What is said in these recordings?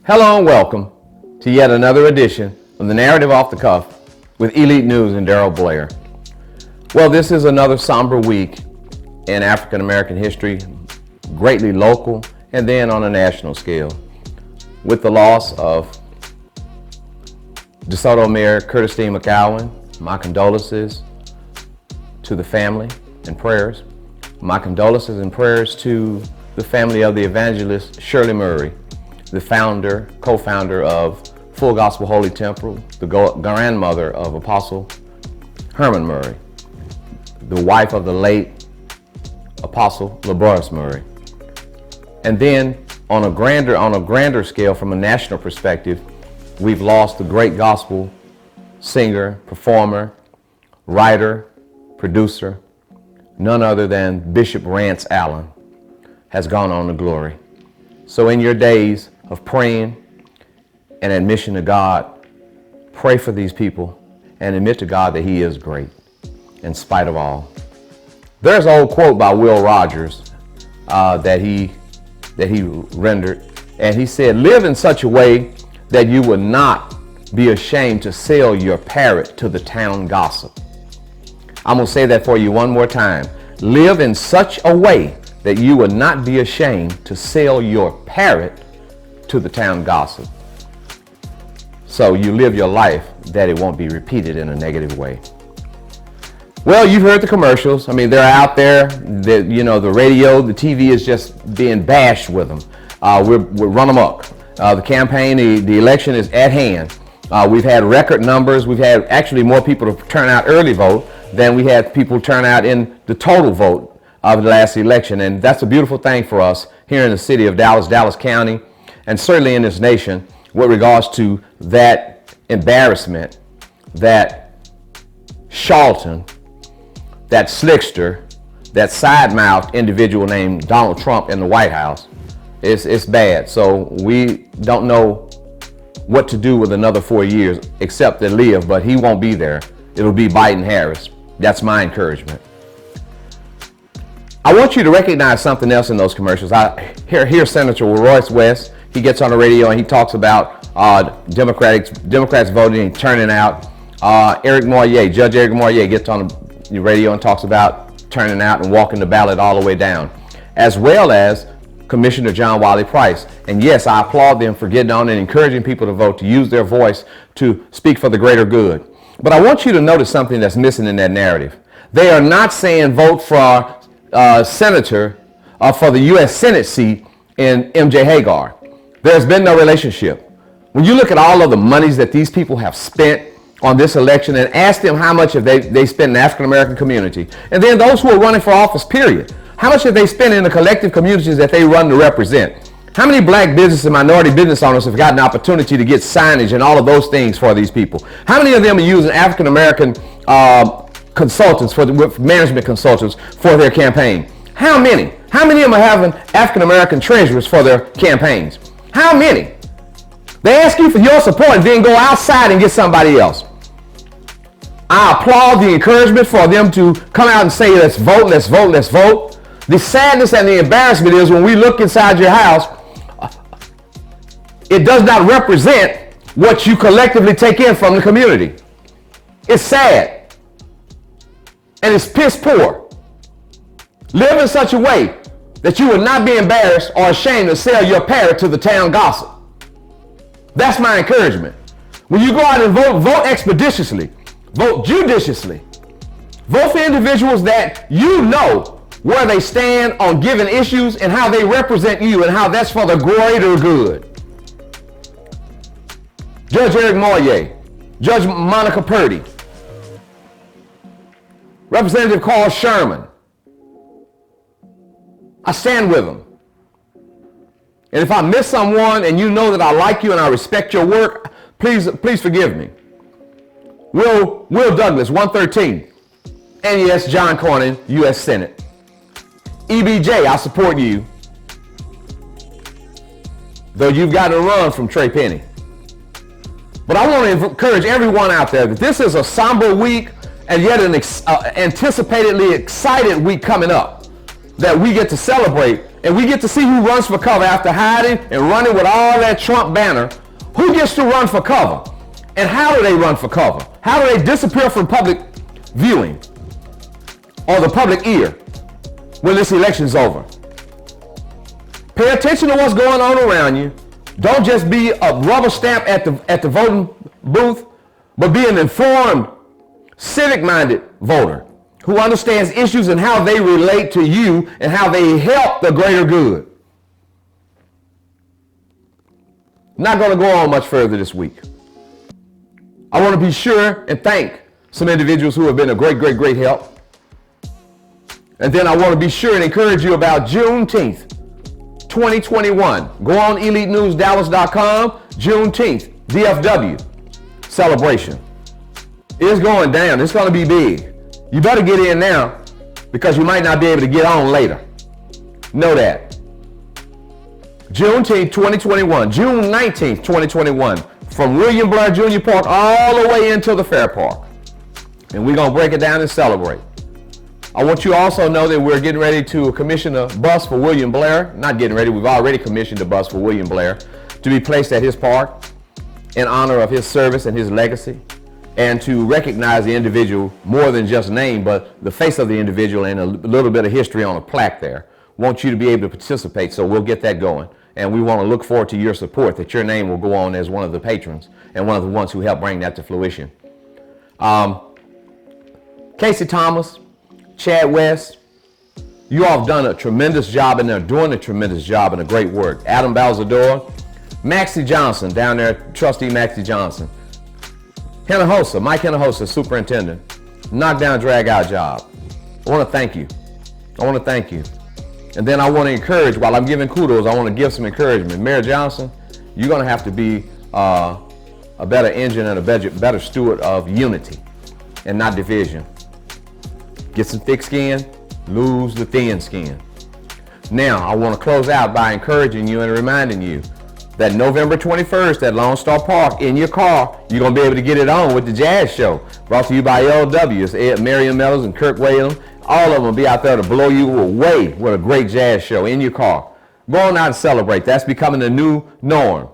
Hello and welcome to yet another edition of the Narrative Off the Cuff with Elite News and Darryl Blair. Well, this is another somber week in African American history, greatly local and then on a national scale, with the loss of DeSoto Mayor Curtis D. McGowan. My condolences to the family and prayers. My condolences and prayers to the family of the evangelist Shirley Murray, the founder, co-founder of Full Gospel Holy Temple, the grandmother of Apostle Herman Murray, the wife of the late Apostle LaBrosse Murray. And then on a grander scale, from a national perspective, we've lost the great gospel singer, performer, writer, producer, none other than Bishop Rance Allen has gone on to glory. So in your days of praying and admission to God, pray for these people and admit to God that He is great in spite of all. There's an old quote by Will Rogers that he rendered, and he said, "Live in such a way that you would not be ashamed to sell your parrot to the town gossip." I'm going to say that for you one more time. Live in such a way that you would not be ashamed to sell your parrot to the town gossip. So you live your life that it won't be repeated in a negative way. Well, you've heard the commercials. I mean, they're out there. The radio, the TV is just being bashed with them. We're run amok. The campaign, the election is at hand. We've had record numbers. We've had actually more people to turn out early vote than we had people turn out in the total vote of the last election. And that's a beautiful thing for us here in the city of Dallas, Dallas County, and certainly in this nation with regards to that embarrassment, that charlatan, that slickster, that side-mouthed individual named Donald Trump in the White House. It's bad. So we don't know what to do with another 4 years except to live, but he won't be there. It'll be Biden Harris. That's my encouragement. I want you to recognize something else in those commercials. I hear Senator Royce West. He gets on the radio and he talks about Democrats voting and turning out. Judge Eric Moyer gets on the radio and talks about turning out and walking the ballot all the way down, as well as Commissioner John Wiley Price. And yes, I applaud them for getting on and encouraging people to vote, to use their voice to speak for the greater good. But I want you to notice something that's missing in that narrative. They are not saying vote for senator for the U.S. Senate seat in MJ Hagar. There's been no relationship. When you look at all of the monies that these people have spent on this election and ask them how much have they spent in the African American community, and then those who are running for office, period, how much have they spent in the collective communities that they run to represent? How many black business and minority business owners have gotten the opportunity to get signage and all of those things for these people? How many of them are using African American consultants, management consultants for their campaign? How many? How many of them are having African American treasurers for their campaigns? How many? They ask you for your support and then go outside and get somebody else. I applaud the encouragement for them to come out and say, let's vote, let's vote, let's vote. The sadness and the embarrassment is when we look inside your house, it does not represent what you collectively take in from the community. It's sad. And it's piss poor. Live in such a way that you will not be embarrassed or ashamed to sell your parrot to the town gossip. That's my encouragement. When you go out and vote, vote expeditiously. Vote judiciously. Vote for individuals that you know where they stand on given issues and how they represent you and how that's for the greater good. Judge Eric Moyer, Judge Monica Purdy, Representative Carl Sherman. I stand with them. And if I miss someone and you know that I like you and I respect your work, please forgive me. Will Douglas, 113. And yes, John Cornyn, U.S. Senate. EBJ, I support you. Though you've got to run from Trey Penny. But I want to encourage everyone out there that this is a somber week and yet an anticipatedly excited week coming up that we get to celebrate and we get to see who runs for cover after hiding and running with all that Trump banner. Who gets to run for cover? And how do they run for cover? How do they disappear from public viewing or the public ear when this election's over? Pay attention to what's going on around you. Don't just be a rubber stamp at the voting booth, but be an informed, civic-minded voter who understands issues and how they relate to you and how they help the greater good. Not going to go on much further this week. I want to be sure and thank some individuals who have been a great help. And then I want to be sure and encourage you about Juneteenth, 2021. Go on EliteNewsDallas.com, Juneteenth, DFW celebration. It's going down. It's going to be big. You better get in now because you might not be able to get on later. Know that. Juneteenth 2021, June 19th, 2021, from William Blair Jr. Park all the way into the Fair Park. And we're going to break it down and celebrate. I want you to also know that we're getting ready to commission a bus for William Blair. Not getting ready, we've already commissioned a bus for William Blair to be placed at his park in honor of his service and his legacy, and to recognize the individual more than just name, but the face of the individual and a little bit of history on a plaque there. Want you to be able to participate, so we'll get that going. And we want to look forward to your support, that your name will go on as one of the patrons and one of the ones who helped bring that to fruition. Casey Thomas, Chad West, you all have done a tremendous job and they're doing a tremendous job and a great work. Adam Balzador, Maxie Johnson down there, Trustee Maxie Johnson. Hinojosa, Mike Hinojosa, Superintendent, knockdown, drag out job. I want to thank you. And then I want to encourage, while I'm giving kudos, I want to give some encouragement. Mayor Johnson, you're going to have to be a better engine and a better steward of unity and not division. Get some thick skin, lose the thin skin. Now, I want to close out by encouraging you and reminding you that November 21st at Lone Star Park, in your car, you're going to be able to get it on with the Jazz Show. Brought to you by LW. It's Ed, Marion Meadows and Kirk Whalum. All of them will be out there to blow you away with a great jazz show in your car. Go on out and celebrate. That's becoming the new norm.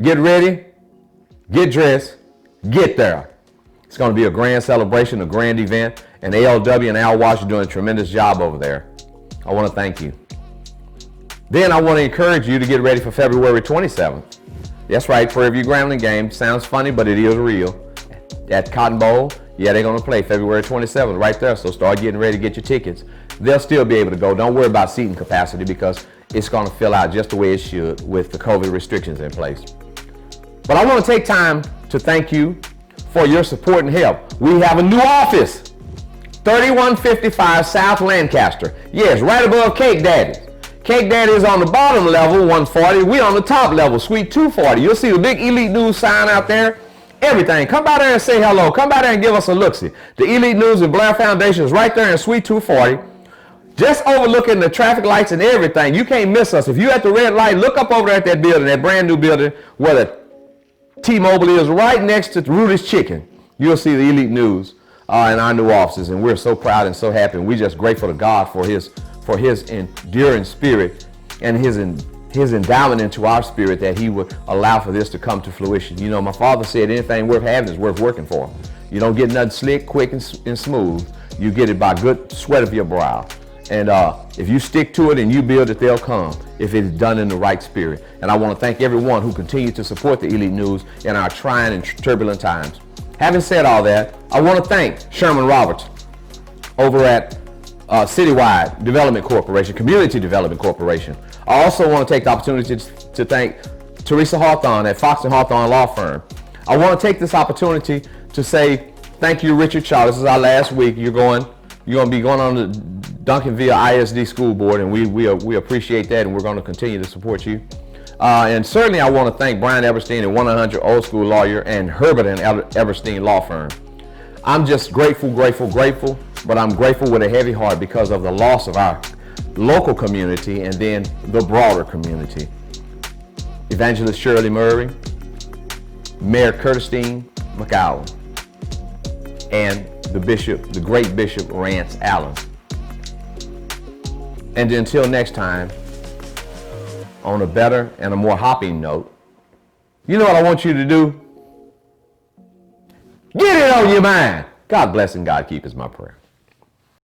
Get ready, get dressed, get there. It's going to be a grand celebration, a grand event, and ALW and Al Wash are doing a tremendous job over there. I want to thank you. Then I want to encourage you to get ready for February 27th. That's right, Prairie View Grambling game. Sounds funny, but it is real. At Cotton Bowl, yeah, they're going to play February 27th right there, so start getting ready to get your tickets. They'll still be able to go. Don't worry about seating capacity because it's going to fill out just the way it should with the COVID restrictions in place. But I want to take time to thank you for your support and help. We have a new office, 3155 South Lancaster. Yes, right above Cake Daddy's. Cake Daddy is on the bottom level, 140. We on the top level, Suite 240. You'll see the big Elite News sign out there. Everything. Come by there and say hello. Come by there and give us a look-see. The Elite News and Blair Foundation is right there in Suite 240. Just overlooking the traffic lights and everything. You can't miss us. If you're at the red light, look up over there at that building, that brand new building where the T-Mobile is, right next to Rudy's Chicken. You'll see the Elite News in our new offices, and we're so proud and so happy. And we're just grateful to God for his enduring spirit and his endowment into our spirit that he would allow for this to come to fruition. You know, my father said anything worth having is worth working for. You don't get nothing slick, quick, and smooth. You get it by good sweat of your brow. And if you stick to it and you build it, they'll come if it's done in the right spirit. And I want to thank everyone who continues to support the Elite News in our trying and turbulent times. Having said all that, I want to thank Sherman Roberts over at Citywide Development Corporation, Community Development Corporation. I also want to take the opportunity to thank Teresa Hawthorne at Fox and Hawthorne Law Firm. I want to take this opportunity to say thank you, Richard Shaw. This is our last week. You're going to be going on the Duncanville ISD School Board, and we appreciate that, and we're going to continue to support you. And certainly I want to thank Brian Eberstein and 100 Old School Lawyer and Herbert and Eberstein Law Firm. I'm just grateful, but I'm grateful with a heavy heart because of the loss of our local community and then the broader community. Evangelist Shirley Murray, Mayor Curtistine McCowan, and the great Bishop Rance Allen. And until next time, on a better and a more hopping note, you know what I want you to do? Get it on your mind. God bless and God keep is my prayer.